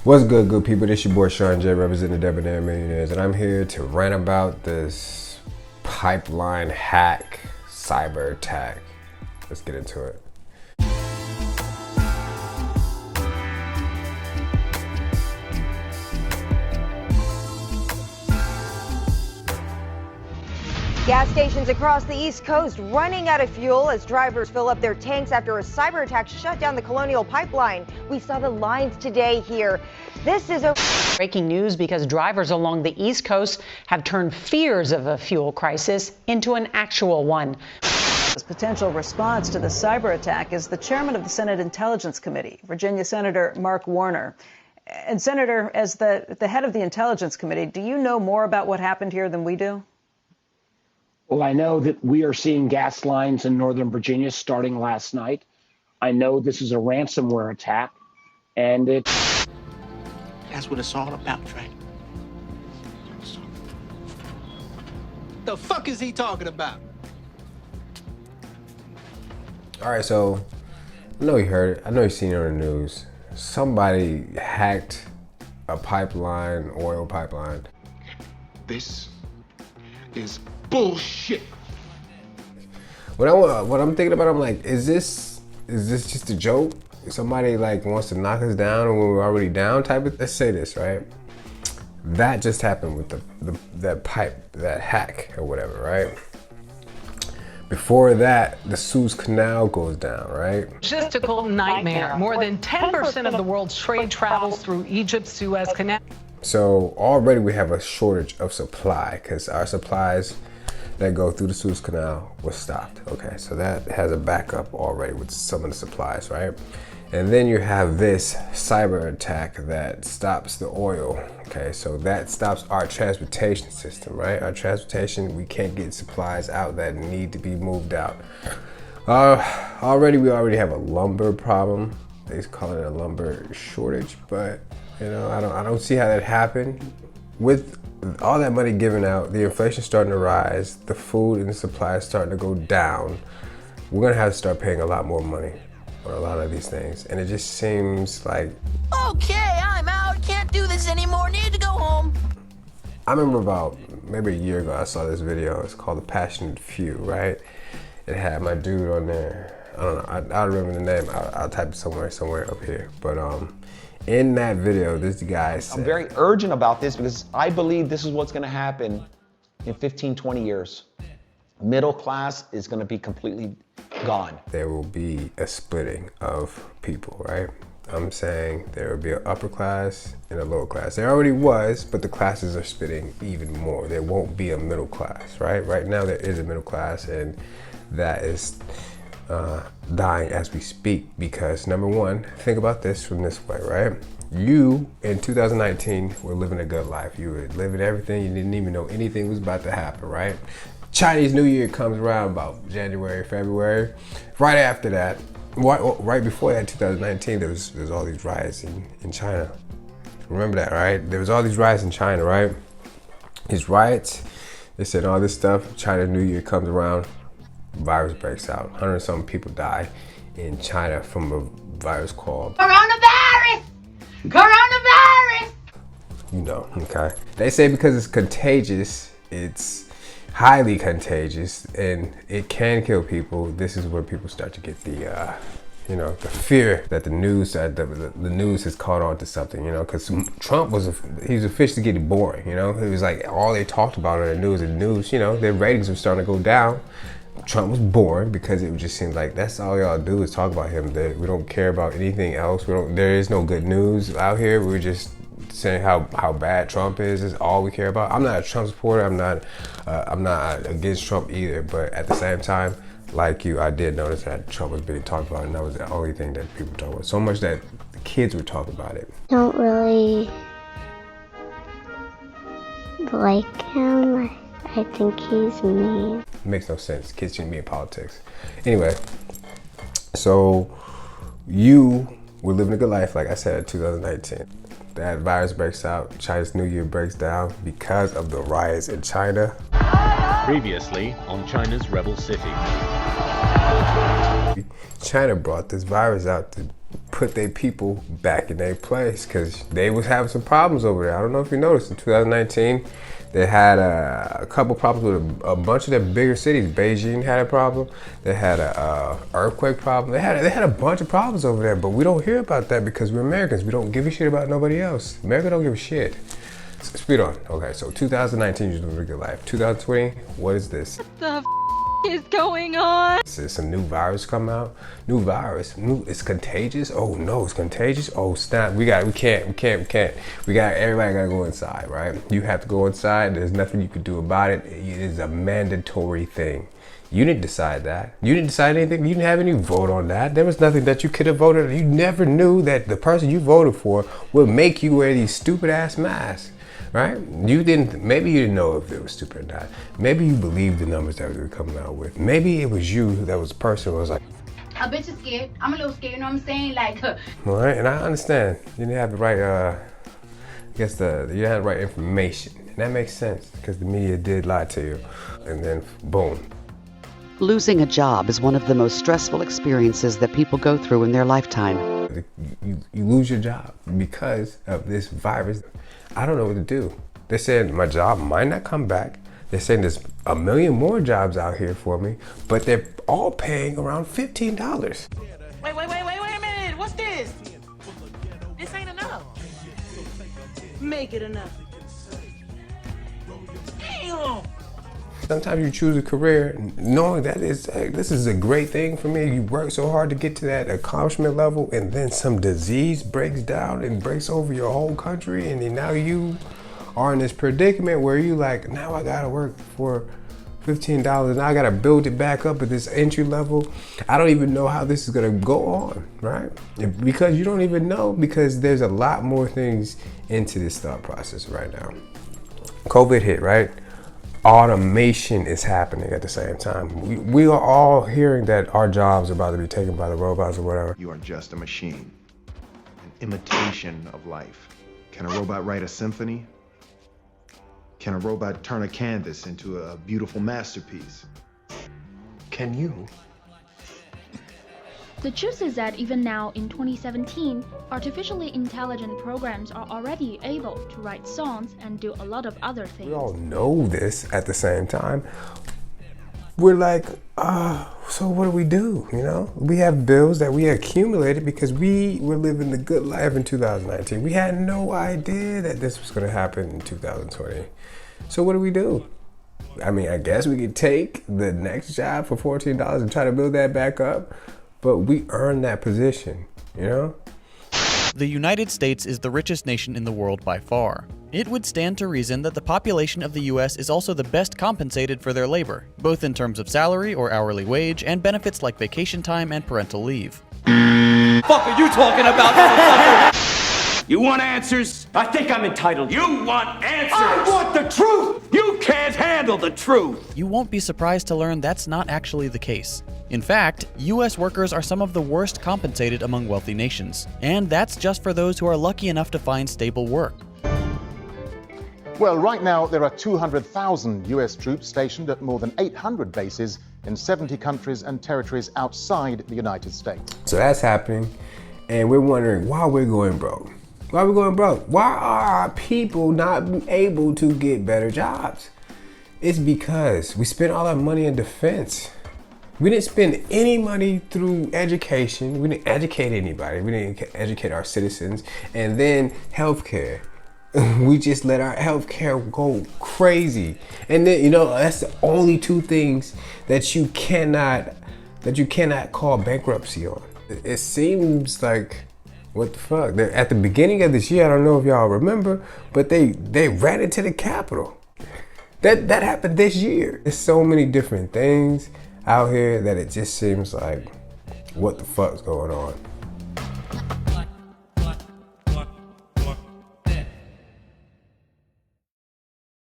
What's good people? This your boy Sean J, representing the Debonair Millionaires, and I'm here to rant about this pipeline hack, cyber attack. Let's get into it. Gas stations across the East Coast running out of fuel as drivers fill up their tanks after a cyber attack shut down the Colonial Pipeline. We saw the lines today here. This is a breaking news because drivers along the East Coast have turned fears of a fuel crisis into an actual one. His potential response to the cyber attack is the chairman of the Senate Intelligence Committee, Virginia Senator Mark Warner. And Senator, as the head of the Intelligence Committee, do you know more about what happened here than we do? Well, I know that we are seeing gas lines in Northern Virginia starting last night. I know this is a ransomware attack, and that's what it's all about, Trey. The fuck is he talking about? All right, so I know you heard it. I know you've seen it on the news. Somebody hacked a pipeline, oil pipeline. This is bullshit. What I'm thinking about, I'm like, is this just a joke? Somebody like wants to knock us down when we're already down type of. Let's say this, right? That just happened with that hack or whatever, right? Before that, the Suez Canal goes down, right? Logistical nightmare. More than 10% of the world's trade travels through Egypt's Suez Canal. So already we have a shortage of supply because our supplies that go through the Suez Canal was stopped. Okay, so that has a backup already with some of the supplies, right? And then you have this cyber attack that stops the oil. Okay, so that stops our transportation system, right? Our transportation, we can't get supplies out that need to be moved out. We already have a lumber problem. They call it a lumber shortage, but you know, I don't see how that happened. With all that money given out, the inflation starting to rise, the food and the supplies starting to go down, we're gonna have to start paying a lot more money on a lot of these things. And it just seems like, okay, I'm out, can't do this anymore, need to go home. I remember about maybe a year ago, I saw this video. It's called The Passionate Few, right? It had my dude on there. I don't know, I don't remember the name. I'll type it somewhere up here. But in that video, this guy said, I'm very urgent about this because I believe this is what's going to happen in 15, 20 years. Middle class is going to be completely gone. There will be a splitting of people, right? I'm saying there will be an upper class and a lower class. There already was, but the classes are splitting even more. There won't be a middle class, right? Right now there is a middle class, and that is dying as we speak because, number one, think about this from this way, right? You, in 2019, were living a good life. You were living everything. You didn't even know anything was about to happen, right? Chinese New Year comes around about January, February. Right after that, right before that, 2019, there was all these riots in China. Remember that, right? There was all these riots in China, right? These riots, they said all this stuff, China New Year comes around, virus breaks out. 100-something people die in China from a virus called Coronavirus! Coronavirus! You know, okay. They say because it's contagious, it's highly contagious, and it can kill people. This is where people start to get the, you know, the fear that the news has caught on to something, you know, because Trump he's officially getting boring, you know. It was like all they talked about on the news, you know, their ratings were starting to go down. Trump was boring because it just seemed like that's all y'all do is talk about him. We don't care about anything else. There is no good news out here. We're just saying how bad Trump is all we care about. I'm not a Trump supporter. I'm not against Trump either. But at the same time, like you, I did notice that Trump was being talked about, and that was the only thing that people talk about. So much that the kids were talking about it. Don't really like him. I think he's mean. It makes no sense. Kids shouldn't be in politics. Anyway, so you were living a good life, like I said, in 2019. That virus breaks out, Chinese New Year breaks down because of the riots in China. Previously on China's Rebel City. China brought this virus out to put their people back in their place because they was having some problems over there. I don't know if you noticed in 2019, they had a couple problems with a bunch of their bigger cities. Beijing had a problem. They had a earthquake problem. They had a bunch of problems over there, but we don't hear about that because we're Americans. We don't give a shit about nobody else. America don't give a shit. Speed on. Okay, so 2019, you're living a good life. 2020, what is this? What the is going on? Is some new virus come out? New virus. It's contagious? Oh no, it's contagious? Oh snap, we can't. Everybody gotta go inside, right? You have to go inside. There's nothing you can do about it. It is a mandatory thing. You didn't decide that. You didn't decide anything. You didn't have any vote on that. There was nothing that you could have voted on. You never knew that the person you voted for would make you wear these stupid ass masks. Right? Maybe you didn't know if they were stupid or not. Maybe you believed the numbers that they were coming out with. Maybe it was you that was the person who was like, a bitch is scared. I'm a little scared, you know what I'm saying? Like, all right, and I understand. You didn't have the right, you didn't have the right information. And that makes sense because the media did lie to you. And then, boom. Losing a job is one of the most stressful experiences that people go through in their lifetime. You lose your job because of this virus. I don't know what to do. They said my job might not come back. They're saying there's a million more jobs out here for me, but they're all paying around $15. Wait a minute. What's this? This ain't enough. Make it enough. Damn. Sometimes you choose a career knowing that this is a great thing for me. You work so hard to get to that accomplishment level, and then some disease breaks down and breaks over your whole country, and then now you are in this predicament where you like, now I gotta work for $15, now I gotta build it back up at this entry level. I don't even know how this is gonna go on, right? Because you don't even know, because there's a lot more things into this thought process right now. COVID hit, right? Automation is happening at the same time. We are all hearing that our jobs are about to be taken by the robots or whatever. You are just a machine, an imitation of life. Can a robot write a symphony? Can a robot turn a canvas into a beautiful masterpiece? Can you? The truth is that even now in 2017, artificially intelligent programs are already able to write songs and do a lot of other things. We all know this at the same time. We're like, so what do? You know, we have bills that we accumulated because we were living the good life in 2019. We had no idea that this was going to happen in 2020. So what do? I mean, I guess we could take the next job for $14 and try to build that back up. But we earned that position, you know? The United States is the richest nation in the world by far. It would stand to reason that the population of the US is also the best compensated for their labor, both in terms of salary or hourly wage and benefits like vacation time and parental leave. Fuck are you talking about, motherfucker? You want answers? I think I'm entitled. You want answers? I want the truth! You can't handle the truth! You won't be surprised to learn that's not actually the case. In fact, US workers are some of the worst compensated among wealthy nations, and that's just for those who are lucky enough to find stable work. Well, right now there are 200,000 US troops stationed at more than 800 bases in 70 countries and territories outside the United States. So that's happening, and we're wondering why we're going broke. Why are we going broke? Why are our people not able to get better jobs? It's because we spent all our money in defense. We didn't spend any money through education. We didn't educate anybody. We didn't educate our citizens. And then healthcare. We just let our healthcare go crazy. And then, you know, that's the only two things that you cannot call bankruptcy on. It seems like, what the fuck? At the beginning of this year, I don't know if y'all remember, but they ran into the Capitol. That happened this year. There's so many different things out here that it just seems like, what the fuck's going on?